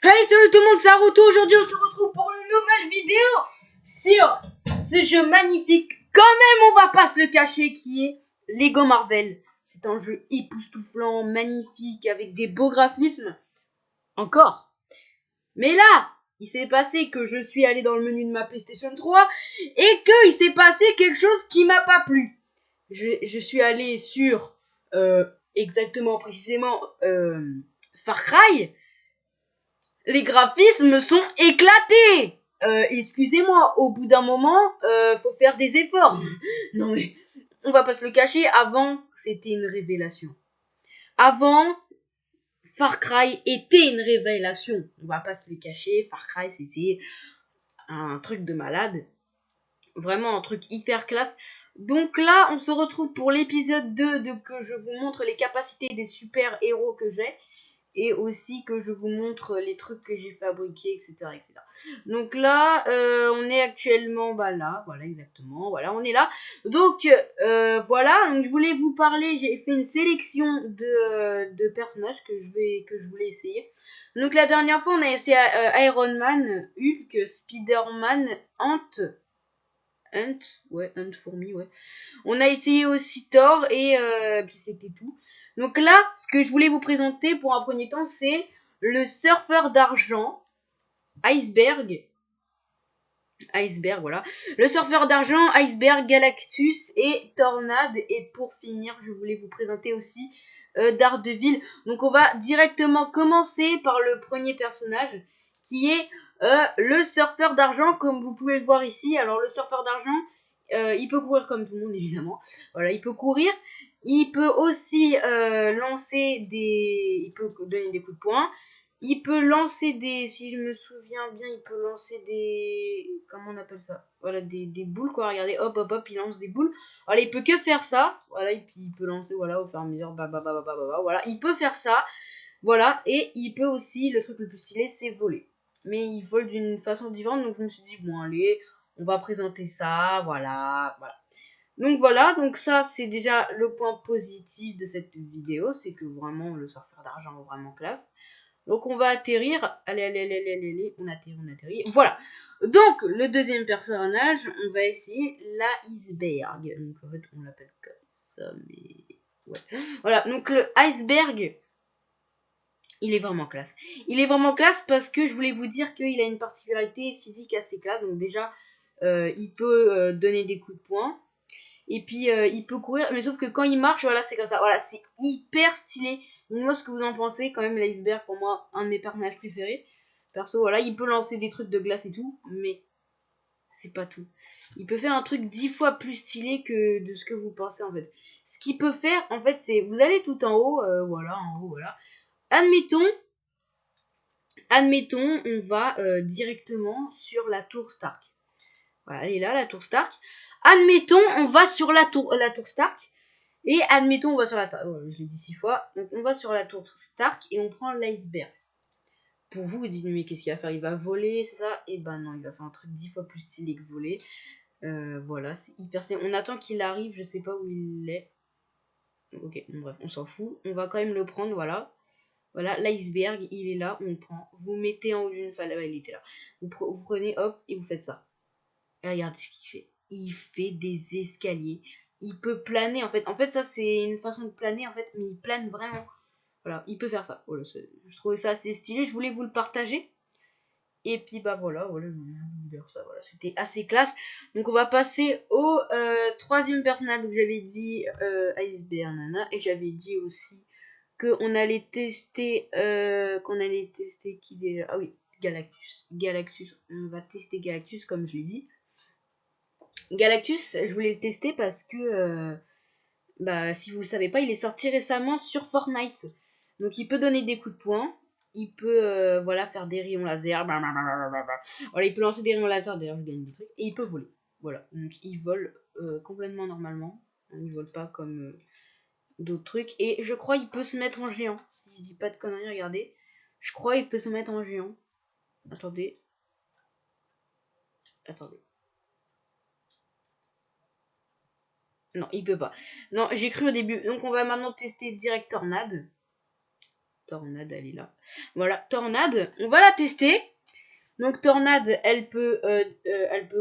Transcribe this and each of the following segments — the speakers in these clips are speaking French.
Hey, salut tout le monde, c'est Naruto. Aujourd'hui, on se retrouve pour une nouvelle vidéo sur ce jeu magnifique. Quand même, on va pas se le cacher, qui est Lego Marvel. C'est un jeu époustouflant, magnifique, avec des beaux graphismes. Encore. Mais là, il s'est passé que je suis allé dans le menu de ma PlayStation 3 et qu'il s'est passé quelque chose qui m'a pas plu. Je suis allé sur, exactement, précisément, Far Cry. Les graphismes sont éclatés. Excusez-moi, au bout d'un moment, faut faire des efforts. Non mais, on va pas se le cacher, avant, c'était une révélation. Avant, Far Cry était une révélation. On va pas se le cacher, Far Cry c'était un truc de malade. Vraiment un truc hyper classe. Donc là, on se retrouve pour l'épisode 2 de que je vous montre les capacités des super héros que j'ai. Et aussi que je vous montre les trucs que j'ai fabriqués, etc., etc. Donc là, on est actuellement, là, voilà, exactement, voilà, on est là. Donc, voilà, donc je voulais vous parler, j'ai fait une sélection de personnages que je voulais essayer. Donc la dernière fois, on a essayé Iron Man, Hulk, Spider-Man, Hunt, fourmi, ouais. On a essayé aussi Thor et puis c'était tout. Donc là, ce que je voulais vous présenter pour un premier temps, c'est le surfeur d'argent, Iceberg. Iceberg, voilà. Le surfeur d'argent, Iceberg, Galactus et Tornade. Et pour finir, je voulais vous présenter aussi Daredevil. Donc on va directement commencer par le premier personnage qui est le surfeur d'argent, comme vous pouvez le voir ici. Alors le surfeur d'argent, il peut courir comme tout le monde évidemment. Voilà, il peut courir. Il peut aussi lancer des... Il peut donner des coups de poing. Il peut lancer des... Si je me souviens bien, il peut lancer des... Comment on appelle ça? Voilà, des boules quoi. Regardez, hop, hop, hop, il lance des boules. Voilà, il peut que faire ça. Voilà, et puis il peut lancer, voilà, au fur et à mesure. Voilà, il peut faire ça. Voilà, et il peut aussi, le truc le plus stylé, c'est voler. Mais il vole d'une façon différente, donc je me suis dit, bon, allez, on va présenter ça, voilà, voilà. Donc voilà, donc ça c'est déjà le point positif de cette vidéo, c'est que vraiment le surfeur d'argent est vraiment classe. Donc on va atterrir, allez, on atterrit, voilà. Donc le deuxième personnage, on va essayer l'iceberg. Donc en fait on l'appelle comme ça, mais ouais. Voilà, donc le iceberg, il est vraiment classe. Il est vraiment classe parce que je voulais vous dire qu'il a une particularité physique assez classe. Donc déjà, il peut donner des coups de poing. Et puis il peut courir, mais sauf que quand il marche, voilà, c'est comme ça. Voilà, c'est hyper stylé. Dites-moi ce que vous en pensez. Quand même, l'iceberg, pour moi, un de mes personnages préférés. Perso, voilà, il peut lancer des trucs de glace et tout, mais c'est pas tout. Il peut faire un truc 10 fois plus stylé que de ce que vous pensez en fait. Ce qu'il peut faire, en fait, c'est vous allez tout en haut, voilà, en haut, voilà. Admettons, on va directement sur la tour Stark. Voilà, elle est là, la tour Stark. Admettons, on va sur la tour Stark. Et admettons, on va sur la tour... Oh, je l'ai dit 6 fois. Donc, on va sur la tour Stark et on prend l'iceberg. Pour vous, vous dites, mais qu'est-ce qu'il va faire? Il va voler, c'est ça? Et ben non, il va faire un truc 10 fois plus stylé que voler. Voilà, c'est hyper stylé. On attend qu'il arrive, je sais pas où il est. Ok, bon, bref, on s'en fout. On va quand même le prendre, voilà. Voilà, l'iceberg, il est là, on le prend. Vous mettez en haut d'une falaise, il était là. Vous prenez, hop, et vous faites ça. Et regardez ce qu'il fait. Il fait des escaliers. Il peut planer, en fait. En fait, ça, c'est une façon de planer, en fait, mais il plane vraiment. Voilà, il peut faire ça. Voilà, je trouvais ça assez stylé. Je voulais vous le partager. Et puis, voilà, je voulais vous dire ça. Voilà, c'était assez classe. Donc, on va passer au troisième personnage. Donc, j'avais dit Iceberg, nana. Et j'avais dit aussi qu'on allait tester qui déjà. Ah oui, Galactus, on va tester Galactus comme je l'ai dit. Galactus, je voulais le tester parce que si vous le savez pas, il est sorti récemment sur Fortnite. Donc il peut donner des coups de poing, il peut voilà, faire des rayons laser, voilà, il peut lancer des rayons laser, d'ailleurs je gagne des trucs, et il peut voler. Voilà, donc il vole complètement normalement, il vole pas comme d'autres trucs, et je crois il peut se mettre en géant, si je dis pas de conneries, regardez, je crois il peut se mettre en géant. Attendez. Non, il peut pas. Non, j'ai cru au début. Donc on va maintenant tester direct Tornade. Tornade, elle est là. Voilà, Tornade. On va la tester. Donc Tornade, elle peut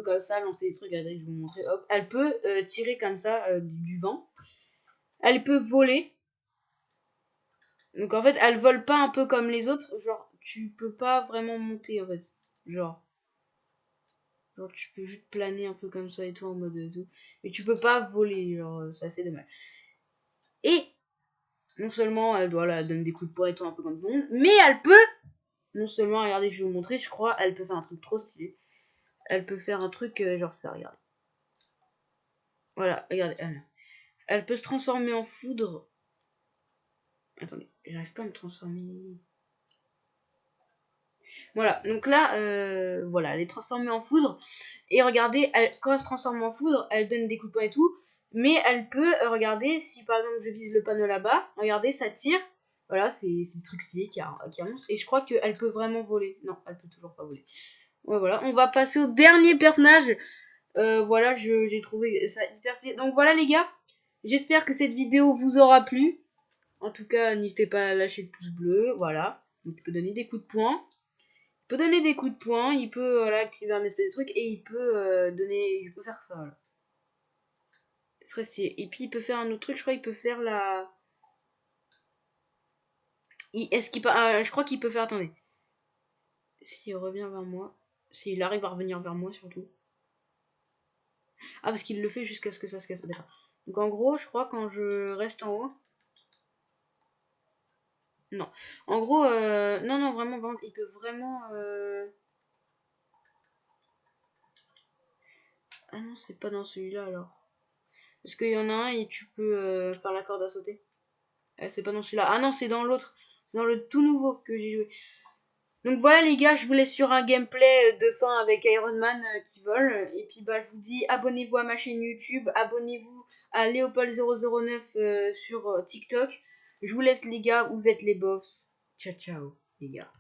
comme ça lancer des trucs. Regardez, je vais vous montrer. Hop, elle peut tirer comme ça du vent. Elle peut voler. Donc en fait, elle vole pas un peu comme les autres. Genre, tu peux pas vraiment monter en fait. Genre tu peux juste planer un peu comme ça et tout en mode tout. Mais tu peux pas voler. Genre, c'est assez dommage. Et non seulement elle donne des coups de poing et tout un peu comme tout le monde, mais elle peut non seulement, regardez, je vais vous montrer, je crois, elle peut faire un truc trop stylé. Elle peut faire un truc genre ça, regardez. Voilà, regardez, elle peut se transformer en foudre. Attendez, j'arrive pas à me transformer. Voilà, donc là, voilà, elle est transformée en foudre. Et regardez, quand elle se transforme en foudre, elle donne des coups de poing et tout. Mais elle peut, regardez, si par exemple je vise le panneau là-bas, regardez, ça tire. Voilà, c'est le truc stylé qui annonce. Et je crois qu'elle peut vraiment voler. Non, elle peut toujours pas voler. Ouais, voilà, on va passer au dernier personnage. Voilà, j'ai trouvé ça hyper stylé. Donc voilà les gars, j'espère que cette vidéo vous aura plu. En tout cas, n'hésitez pas à lâcher le pouce bleu. Voilà, donc il peut donner des coups de poing. Il peut donner des coups de poing, il peut voilà, activer un espèce de truc et il peut il peut faire ça. Voilà. C'est très stylé. Et puis il peut faire un autre truc, je crois qu'il peut faire la... Est-ce qu'il peut... je crois qu'il peut faire... Attendez. S'il revient vers moi. S'il arrive à revenir vers moi surtout. Ah, parce qu'il le fait jusqu'à ce que ça se casse. D'accord. Donc en gros, je crois quand je reste en haut... Non. En gros, non, non, vraiment, il peut vraiment... Ah non, c'est pas dans celui-là alors. Parce qu'il y en a un et tu peux faire la corde à sauter. C'est pas dans celui-là. Ah non, c'est dans l'autre. Dans le tout nouveau que j'ai joué. Donc voilà les gars, je vous laisse sur un gameplay de fin avec Iron Man qui vole. Et puis bah je vous dis abonnez-vous à ma chaîne YouTube, abonnez-vous à Léopold009 sur TikTok. Je vous laisse les gars, vous êtes les boss. Ciao ciao les gars.